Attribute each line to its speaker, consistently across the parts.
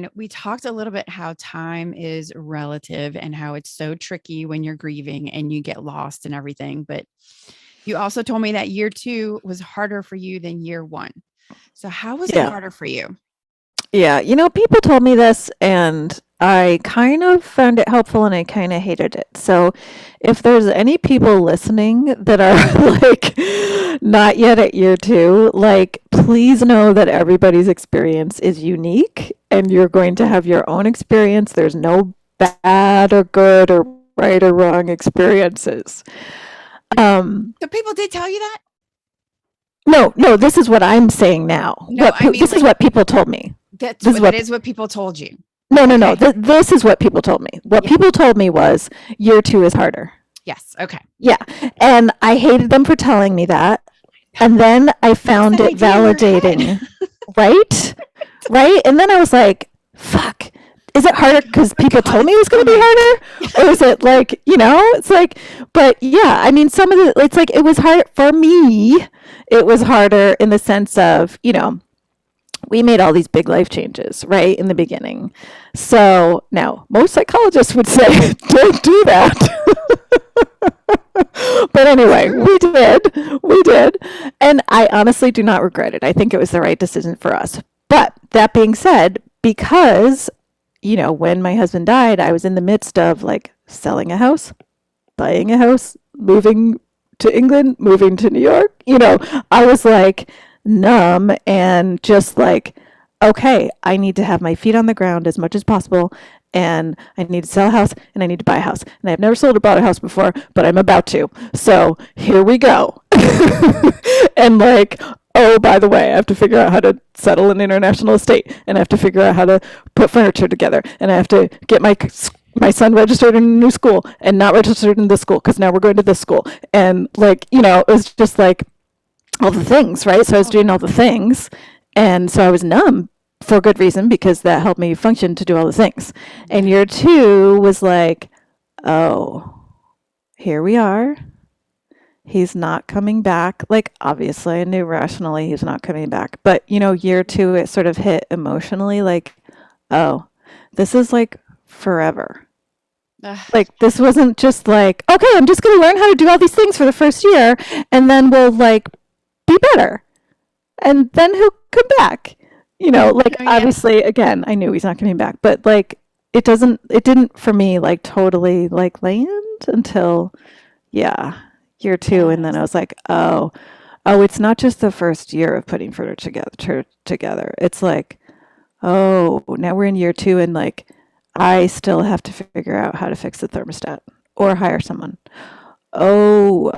Speaker 1: And we talked a little bit how time is relative and how it's so tricky when you're grieving and you get lost and everything. But you also told me that year 2 was harder for you than year 1. So how was it
Speaker 2: Yeah.
Speaker 1: harder for you?
Speaker 2: Yeah. People told me this and I kind of found it helpful and I kind of hated it. So if there's any people listening that are like not yet at year 2, like please know that everybody's experience is unique and you're going to have your own experience. There's no bad or good or right or wrong experiences. Um,
Speaker 1: So people did tell you that?
Speaker 2: no, no, this is what I'm saying now.
Speaker 1: No, I mean
Speaker 2: This is
Speaker 1: like
Speaker 2: what people told me. This is
Speaker 1: that
Speaker 2: what
Speaker 1: is what people told you.
Speaker 2: No, no, no.
Speaker 1: Okay.
Speaker 2: This is what people told me. What
Speaker 1: Yeah.
Speaker 2: people told me was year 2 is harder.
Speaker 1: Yes. Okay.
Speaker 2: Yeah. And I hated them for telling me that. And then I
Speaker 1: What's
Speaker 2: found
Speaker 1: that
Speaker 2: it
Speaker 1: idea in your head?
Speaker 2: validating. Right? Right? And then I was like, fuck. Is it harder because people
Speaker 1: God,
Speaker 2: told me
Speaker 1: it's
Speaker 2: it was going to be
Speaker 1: coming.
Speaker 2: harder? Or is it like, it's like, but yeah, I mean, it's like, it was hard for me. It was harder in the sense of, we made all these big life changes, right, in the beginning. So now, most psychologists would say, don't do that. But
Speaker 1: It's
Speaker 2: anyway,
Speaker 1: true.
Speaker 2: we did. We did. And I honestly do not regret it. I think it was the right decision for us. But that being said, because, when my husband died, I was in the midst of like selling a house, buying a house, moving to England, moving to New York. I was like numb and just like, okay, I need to have my feet on the ground as much as possible. And I need to sell a house and I need to buy a house. And I've never sold or bought a house before, but I'm about to. So here we go. And like, oh, by the way, I have to figure out how to settle an international estate and I have to figure out how to put furniture together and I have to get my son registered in a new school and not registered in this school because now we're going to this school. And like, it was just like all the things, right? So I was
Speaker 1: Oh
Speaker 2: doing all
Speaker 1: God.
Speaker 2: the things. And so I was numb for good reason because that helped me function to do all the things. And
Speaker 1: Right.
Speaker 2: year 2 was like, oh, here we are. He's not coming back. Like, obviously, I knew rationally he's not coming back. But, year 2, it sort of hit emotionally like, oh, this is like forever.
Speaker 1: Ugh.
Speaker 2: Like, this wasn't just like, okay, I'm just going to learn how to do all these things for the first year and then we'll like be better. And then he'll come back. Like
Speaker 1: Oh yeah.
Speaker 2: obviously, again, I knew he's not coming back, but like it didn't for me like totally like land until, yeah, year 2. And then I
Speaker 1: Yes.
Speaker 2: was like, oh, it's not just the first year of putting furniture together. It's like, oh, now we're in year 2 and like I still have to figure out how to fix the thermostat or hire someone. Oh,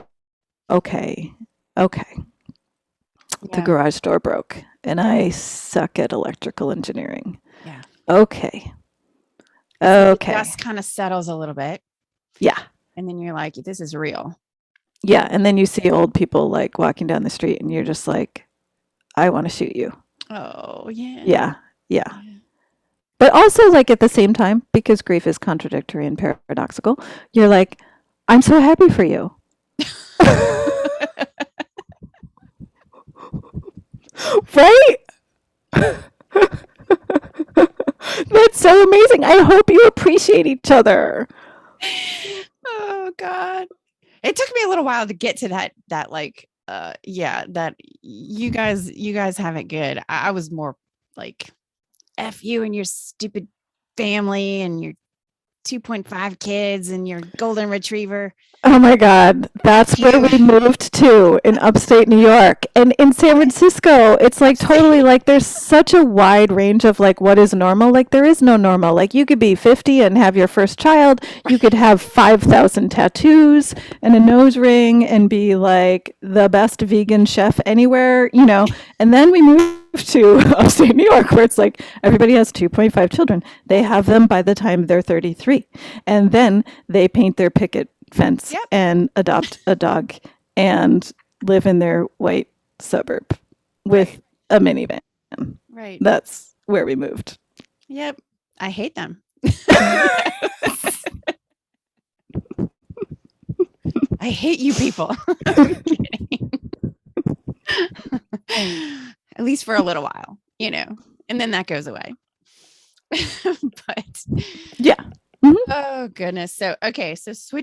Speaker 2: okay. Okay. The
Speaker 1: Yeah.
Speaker 2: garage door broke and
Speaker 1: Yeah.
Speaker 2: I suck at electrical engineering.
Speaker 1: Yeah.
Speaker 2: Okay.
Speaker 1: It's like the
Speaker 2: Okay.
Speaker 1: dust kind of settles a little bit,
Speaker 2: Yeah.
Speaker 1: and then you're like, this is real.
Speaker 2: Yeah. And then you see old people like walking down the street and you're just like, I want to shoot you.
Speaker 1: Oh yeah.
Speaker 2: Yeah. Yeah.
Speaker 1: Yeah.
Speaker 2: But also, like, at the same time, because grief is contradictory and paradoxical, you're like, I'm so happy for you. Right? That's so amazing. I hope you appreciate each other.
Speaker 1: Oh God. It took me a little while to get to that like yeah, that you guys have it good. I was more like F you and your stupid family and your 2.5 kids and your golden retriever.
Speaker 2: Oh my God.
Speaker 1: F
Speaker 2: That's where
Speaker 1: you.
Speaker 2: we moved to in upstate New York. And in San
Speaker 1: What?
Speaker 2: Francisco, it's like totally like there's such a wide range of like what is normal. Like there is no normal. Like you could be 50 and have your first child. You could have 5,000 tattoos and a nose ring and be like the best vegan chef anywhere. And then we moved to upstate New York where it's like everybody has 2.5 children. They have them by the time they're 33. And then they paint their picket fence
Speaker 1: Yep.
Speaker 2: and adopt a dog and live in their white suburb with
Speaker 1: Right.
Speaker 2: a minivan.
Speaker 1: Right.
Speaker 2: That's where we moved.
Speaker 1: Yep. I hate them. I hate you people. I'm kidding. At least for a little while, and then that goes away.
Speaker 2: Yeah. Mhm.
Speaker 1: Oh goodness. So okay, so switch